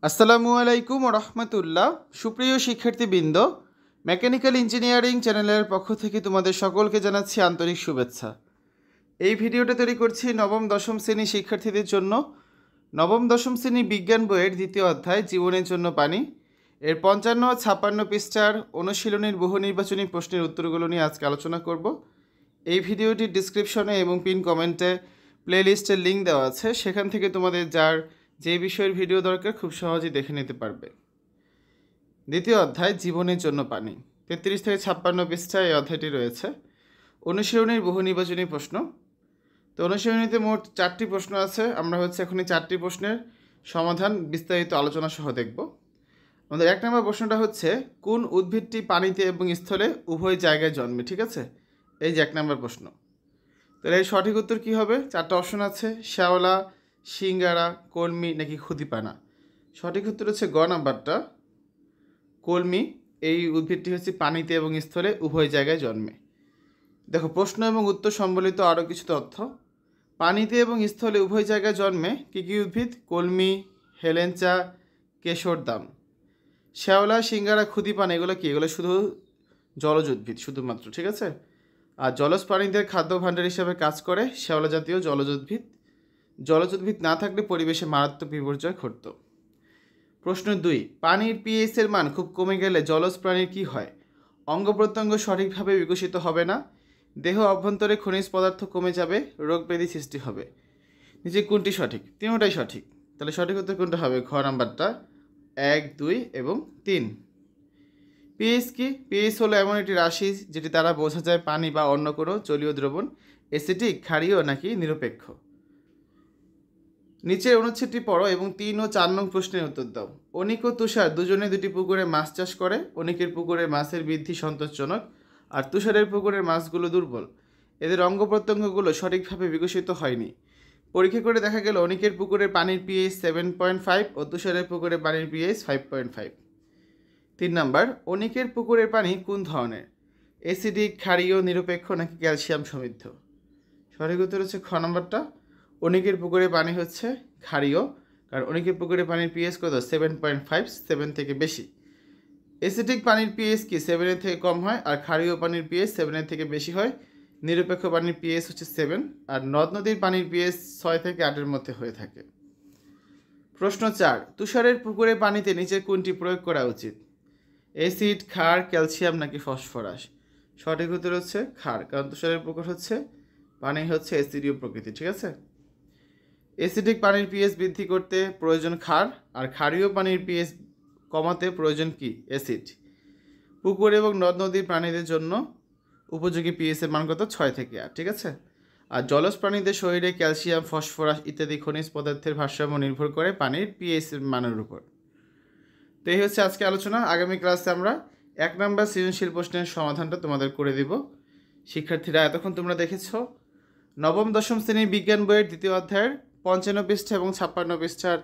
আসসালামু আলাইকুম রহমতুল্লাহ। সুপ্রিয় শিক্ষার্থীবৃন্দ, মেকানিক্যাল ইঞ্জিনিয়ারিং চ্যানেলের পক্ষ থেকে তোমাদের সকলকে জানাচ্ছি আন্তরিক শুভেচ্ছা। এই ভিডিওটা তৈরি করছি নবম দশম শ্রেণী শিক্ষার্থীদের জন্য। নবম দশম শ্রেণী বিজ্ঞান বইয়ের দ্বিতীয় অধ্যায় জীবনের জন্য পানি এর 55 ও 56 পৃষ্ঠার অনুশীলনীর বহু নির্বাচনী প্রশ্নের উত্তরগুলো নিয়ে আজকে আলোচনা করব। এই ভিডিওটির ডিসক্রিপশনে এবং পিন কমেন্টে প্লেলিস্টের লিঙ্ক দেওয়া আছে, সেখান থেকে তোমাদের যার যে বিষয়ের ভিডিও দরকার খুব সহজেই দেখে নিতে পারবে। দ্বিতীয় অধ্যায় জীবনের জন্য পানি 33 থেকে 56 পৃষ্ঠায় এই অধ্যায়টি রয়েছে। অনুশীলনীর বহু নির্বাচনী প্রশ্ন। তো অনুশীলনীতে মোট 4টি প্রশ্ন আছে। আমরা এখন এই 4টি প্রশ্নের সমাধান বিস্তারিত আলোচনা সহ দেখব। আমাদের 1 নম্বর প্রশ্নটা হচ্ছে, কোন উদ্ভিদটি পানিতে এবং স্থলে উভয় জায়গায় জন্মে? ঠিক আছে, এই যে 1 নম্বর প্রশ্ন। তাহলে এর সঠিক উত্তর কী হবে? 4টা অপশন আছে, শ্যাওলা, সিঙ্গারা, কলমি নাকি খুদিপানা। সঠিক উত্তর হচ্ছে গ নাম্বারটা, কলমি। এই উদ্ভিদটি হচ্ছে পানিতে এবং স্থলে উভয় জায়গায় জন্মে। দেখো প্রশ্ন এবং উত্তর সম্বলিত আরও কিছু তথ্য। পানিতে এবং স্থলে উভয় জায়গায় জন্মে কী কী উদ্ভিদ? কলমি, হেলেঞ্চা, কেশরদাম। শ্যাওলা, সিঙ্গারা, খুদিপানা এগুলো কি? এগুলো শুধু জলজ উদ্ভিদ শুধুমাত্র, ঠিক আছে। আর জলজ প্রাণীদের খাদ্য ভাণ্ডার হিসাবে কাজ করে শ্যাওলা জাতীয় জলজ উদ্ভিদ। জলজ উদ্ভিদ না থাকলে পরিবেশে মারাত্মক বিপর্যয় ঘটত। প্রশ্ন 2, পানির পিএইচ এর মান খুব কমে গেলে জলজ প্রাণীর কী হয়? অঙ্গ প্রত্যঙ্গ সঠিকভাবে বিকশিত হবে না, দেহ অভ্যন্তরে খনিজ পদার্থ কমে যাবে, রোগ ব্যাধি সৃষ্টি হবে। নিচে কোনটি সঠিক? তিনটাই সঠিক। তাহলে সঠিক উত্তর কোনটা হবে? ঘ নাম্বারটা, 1, 2 এবং 3। পিএইচ কি? পিএইচ হলো এমন একটি রাশি যেটি দ্বারা বোঝা যায় পানি বা অন্য কোনো জলীয় দ্রবণ অ্যাসিডিক, ক্ষারীয় নাকি নিরপেক্ষ। নিচের অনুচ্ছেদটি পড়ো এবং 3 ও 4 নং প্রশ্নের উত্তর দাও। অনিক ও তুষার দুজনে দুটি পুকুরে মাছ চাষ করে। অনিকের পুকুরে মাছের বৃদ্ধি সন্তোষজনক, আর তুষারের পুকুরের মাছগুলো দুর্বল। এদের অঙ্গ প্রত্যঙ্গগুলো সঠিকভাবে বিকশিত হয়নি। পরীক্ষা করে দেখা গেল অনিকের পুকুরের পানির পিএইচ 7.5 ও তুষারের পুকুরের পানির পিএইচ 5.5। 3 নাম্বার, অনিকের পুকুরের পানি কোন ধরনের? অ্যাসিডিক, ক্ষারীয়, নিরপেক্ষ নাকি ক্যালসিয়াম সমৃদ্ধ? সঠিক উত্তর হচ্ছে খ নাম্বারটা, অনিকের পুকুরের পানি হচ্ছে ক্ষারীয়, কারণ অনিকের পুকুরের পানির পিএইচ কত? 7.5, 7 থেকে বেশি। অ্যাসিডিক পানির পিএইচ কি 7 থেকে কম হয়, আর ক্ষারীয় পানির পিএইচ 7 থেকে বেশি হয়। নিরপেক্ষ পানির পিএইচ হচ্ছে 7, আর নদ নদীর পানির পিএইচ 6 থেকে 8 মধ্যে হয়ে থাকে। প্রশ্ন 4, তুষারের পুকুরের পানিতে নিচে কোনটি প্রয়োগ করা উচিত? অ্যাসিড, ক্ষার, ক্যালসিয়াম নাকি ফসফরাস? সঠিক উত্তর হচ্ছে ক্ষার, কারণ তুষারের পুকুর হচ্ছে পানি হচ্ছে অ্যাসিডীয় প্রকৃতি, ঠিক আছে। অ্যাসিডিক পানির পিএইচ বৃদ্ধি করতে প্রয়োজন ক্ষার, আর ক্ষারীয় পানির পিএইচ কমাতে প্রয়োজন কি? অ্যাসিড। পুকুর এবং নদ নদীর প্রাণীদের জন্য উপযোগী পিএইচের মান কত? 6 থেকে 8, ঠিক আছে। আর জলজ প্রাণীদের শরীরে ক্যালসিয়াম, ফসফরাস ইত্যাদি খনিজ পদার্থের ভারসাম্য নির্ভর করে পানির পিএইচের মানের উপর। তো এই হচ্ছে আজকে আলোচনা। আগামী ক্লাসে আমরা 1 নম্বর সৃজনশীল প্রশ্নের সমাধানটা তোমাদের করে দিব। শিক্ষার্থীরা, এতক্ষণ তোমরা দেখেছ নবম দশম শ্রেণীর বিজ্ঞান বইয়ের দ্বিতীয় অধ্যায়ের 55 পৃষ্ঠা এবং 56 পৃষ্ঠার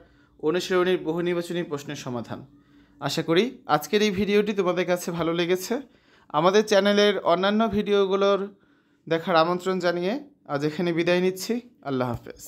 অনুশীলনীর বহু নির্বাচনী প্রশ্নের সমাধান। আশা করি আজকের এই ভিডিওটি তোমাদের কাছে ভালো লেগেছে। আমাদের চ্যানেলের অন্যান্য ভিডিওগুলোর দেখার আমন্ত্রণ জানিয়ে আজ এখানে বিদায় নিচ্ছি। আল্লাহ হাফেজ।